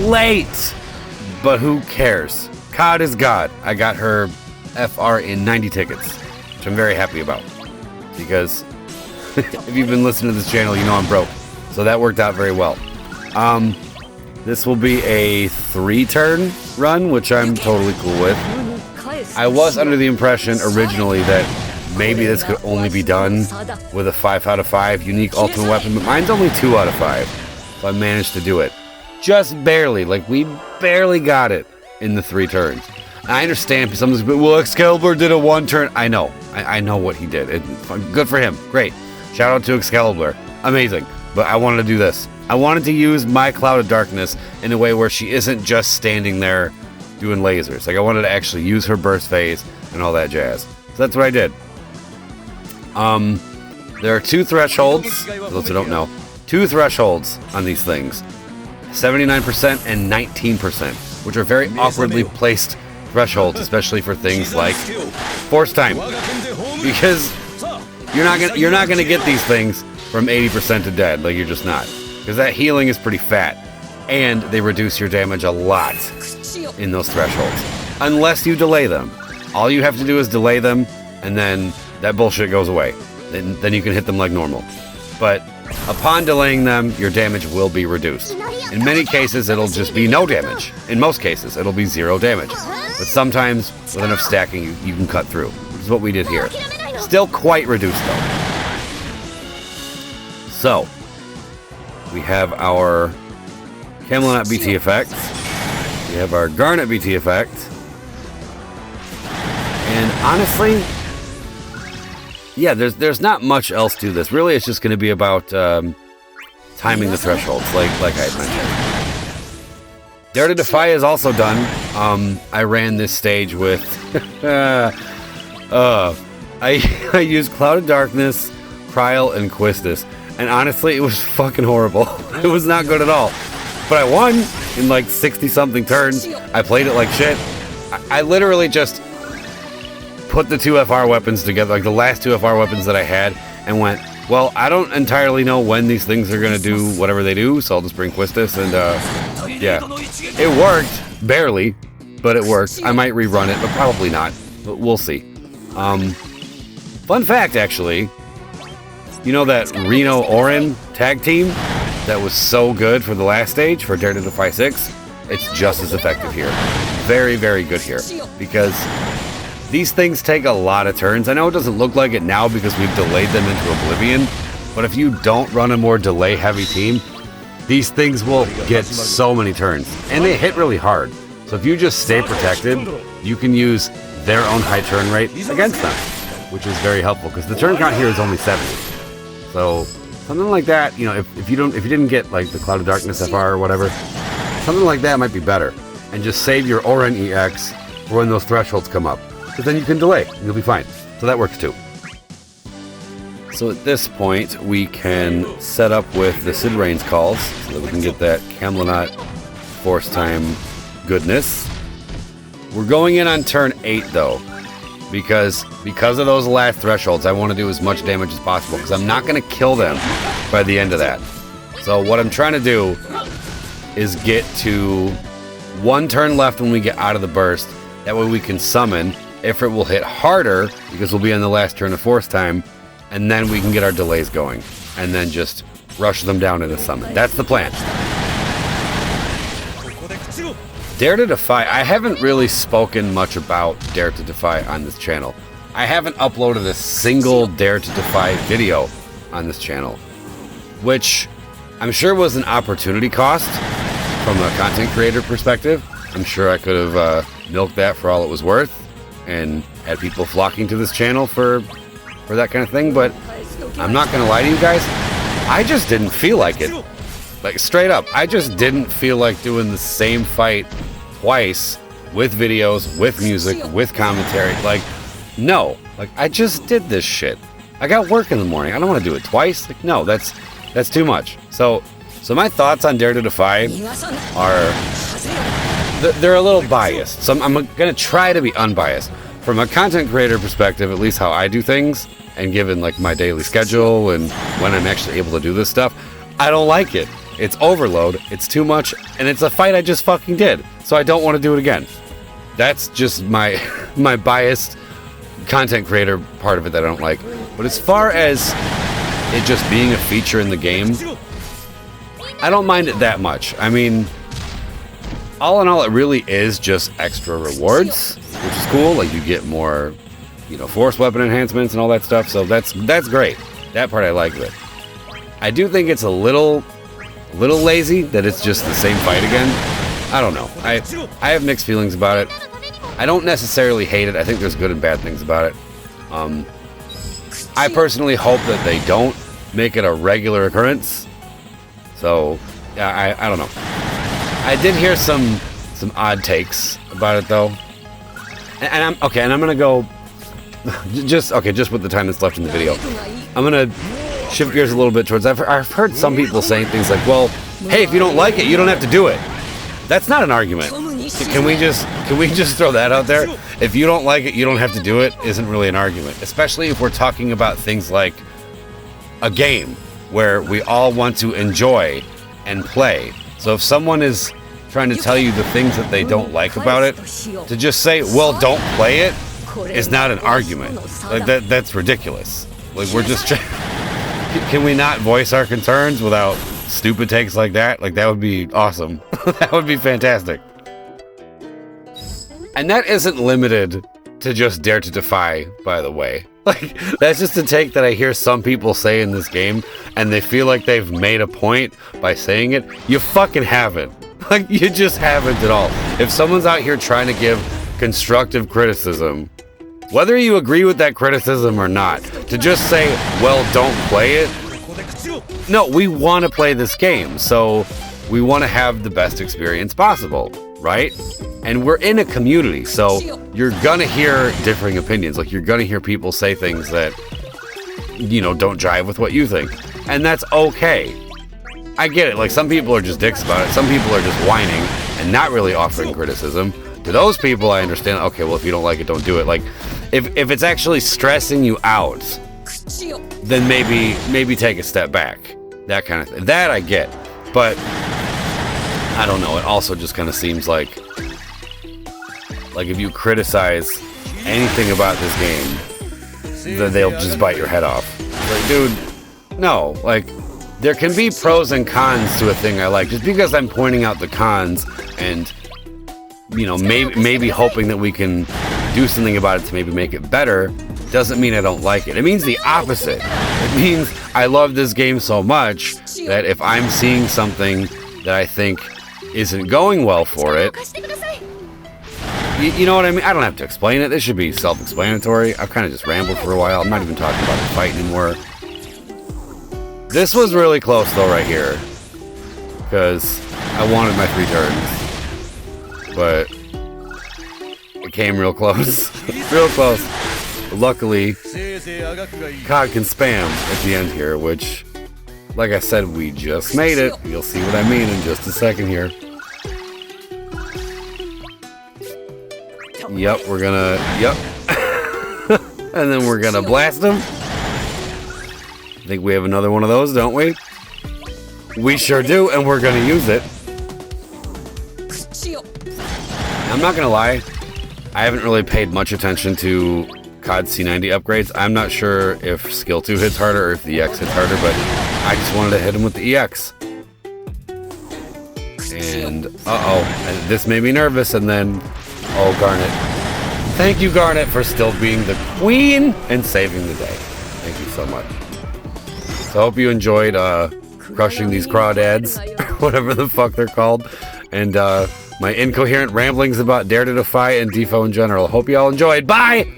late, but who cares? COD is God. I got her FR in 90 tickets, which I'm very happy about. Because if you've been listening to this channel, you know I'm broke. So that worked out very well. This will be a 3-turn run, which I'm totally cool with. I was under the impression originally that maybe this could only be done with a 5 out of 5 unique ultimate weapon, but mine's only 2 out of 5. So I managed to do it. Just barely. Like, we barely got it in the 3 turns. And I understand someone's like, well, Excalibur did a 1-turn. I know. I know what he did. Good for him. Great. Shout out to Excalibur. Amazing. But I wanted to do this. I wanted to use my Cloud of Darkness in a way where she isn't just standing there doing lasers. Like, I wanted to actually use her burst phase and all that jazz. So that's what I did. There are 2 thresholds. For those who don't know, 2 thresholds on these things. 79% and 19%, which are very awkwardly placed thresholds, especially for things like Force Time. Because you're not gonna get these things from 80% to dead. Like, you're just not. Because that healing is pretty fat. And they reduce your damage a lot in those thresholds. Unless you delay them. All you have to do is delay them, and then that bullshit goes away. Then you can hit them like normal. But upon delaying them, your damage will be reduced. In many cases, it'll just be no damage. In most cases, it'll be 0 damage. But sometimes, with enough stacking, you can cut through. Which is what we did here. Still quite reduced, though. So, we have our Camelot BT effect. We have our Garnet BT effect. And honestly, yeah, there's not much else to this. Really, it's just going to be about timing the thresholds, like I had mentioned. Dare to Defy is also done. I ran this stage with... I used Cloud of Darkness, Kryl, and Quistis. And honestly, it was fucking horrible. It was not good at all. But I won in like 60-something turns. I played it like shit. I literally just put the 2 FR weapons together, like the last 2 FR weapons that I had, and went, well, I don't entirely know when these things are going to do whatever they do, so I'll just bring Quistis, and yeah. It worked, barely, but it worked. I might rerun it, but probably not. But we'll see. Fun fact, actually, you know that Reno Orin tag team that was so good for the last stage, for Dare to Defy 6? It's just as effective here. Very, very good here. Because these things take a lot of turns. I know it doesn't look like it now because we've delayed them into oblivion, but if you don't run a more delay-heavy team, these things will get so many turns. And they hit really hard. So if you just stay protected, you can use their own high turn rate against them, which is very helpful because the turn count here is only 70. So something like that, you know, if you didn't get like the Cloud of Darkness FR or whatever, something like that might be better. And just save your Orin EX for when those thresholds come up, because then you can delay. You'll be fine. So that works too. So at this point, we can set up with the Sid Rain's calls so that we can get that Camelot Force Time goodness. We're going in on turn 8 though, because of those last thresholds, I want to do as much damage as possible because I'm not going to kill them by the end of that. So what I'm trying to do is get to 1 turn left when we get out of the burst. That way we can summon. If it will hit harder, because we'll be on the last turn of Force Time, and then we can get our delays going, and then just rush them down into summon. That's the plan. Dare to Defy. I haven't really spoken much about Dare to Defy on this channel. I haven't uploaded a single Dare to Defy video on this channel, which I'm sure was an opportunity cost from a content creator perspective. I'm sure I could have milked that for all it was worth and had people flocking to this channel for that kind of thing, but I'm not gonna lie to you guys, I just didn't feel like it. Like, straight up, I just didn't feel like doing the same fight twice with videos, with music, with commentary. Like, no. Like, I just did this shit. I got work in the morning. I don't want to do it twice. Like, no, that's too much. So my thoughts on Dare to Defy are, they're a little biased. So I'm gonna try to be unbiased. From a content creator perspective, at least how I do things, and given like my daily schedule and when I'm actually able to do this stuff, I don't like it. It's overload, it's too much, and it's a fight I just fucking did. So I don't want to do it again. That's just my my biased content creator part of it that I don't like. But as far as it just being a feature in the game, I don't mind it that much. I mean, all in all, it really is just extra rewards, which is cool. Like, you get more, you know, force weapon enhancements and all that stuff. So that's great. That part I like of it. I do think it's a little lazy that it's just the same fight again. I don't know. I have mixed feelings about it. I don't necessarily hate it. I think there's good and bad things about it. I personally hope that they don't make it a regular occurrence. So, yeah, I don't know. I did hear some odd takes about it though. And I'm okay, and I'm gonna go just with the time that's left in the video. I'm gonna shift gears a little bit towards I've heard some people saying things like, well, hey, if you don't like it, you don't have to do it. That's not an argument. Can we just throw that out there? If you don't like it, you don't have to do it isn't really an argument, especially if we're talking about things like a game where we all want to enjoy and play. So if someone is trying to tell you the things that they don't like about it, to just say, well, don't play it, is not an argument. Like that's ridiculous. Like, we're just can we not voice our concerns without stupid takes like that? Like, that would be awesome. That would be fantastic. And that isn't limited to just Dare to Defy, by the way. Like, that's just a take that I hear some people say in this game, and they feel like they've made a point by saying it. You fucking haven't. Like, you just haven't at all. If someone's out here trying to give constructive criticism, whether you agree with that criticism or not, to just say, well, don't play it. No, we want to play this game, so we want to have the best experience possible, right? And we're in a community, so you're gonna hear differing opinions. Like, you're gonna hear people say things that, you know, don't jive with what you think. And that's okay. I get it. Like, some people are just dicks about it. Some people are just whining and not really offering criticism. To those people, I understand, okay, well, if you don't like it, don't do it. Like, if it's actually stressing you out, then maybe take a step back. That kind of thing. That I get. But I don't know. It also just kind of seems like if you criticize anything about this game, then they'll just bite your head off. Like, dude, no. Like, there can be pros and cons to a thing I like. Just because I'm pointing out the cons and, you know, maybe hoping that we can do something about it to maybe make it better, doesn't mean I don't like it. It means the opposite. It means I love this game so much that if I'm seeing something that I think isn't going well for it, you know what I mean? I don't have to explain it. This should be self-explanatory. I've kind of just rambled for a while. I'm not even talking about the fight anymore. This was really close though right here, because I wanted my 3 turns, but it came real close. Real close. Luckily, COD can spam at the end here, which, like I said, we just made it. You'll see what I mean in just a second here. Yep, we're gonna, yep. And then we're gonna blast him. I think we have another one of those, don't we? We sure do, and we're gonna use it. I'm not gonna lie, I haven't really paid much attention to COD C90 upgrades. I'm not sure if skill 2 hits harder or if the EX hits harder, but I just wanted to hit him with the EX. And, uh-oh, this made me nervous, and then, oh, Garnet. Thank you, Garnet, for still being the queen and saving the day. Thank you so much. So I hope you enjoyed crushing these crawdads, whatever the fuck they're called, and my incoherent ramblings about Dare to Defy and DFFOO in general. Hope you all enjoyed. Bye!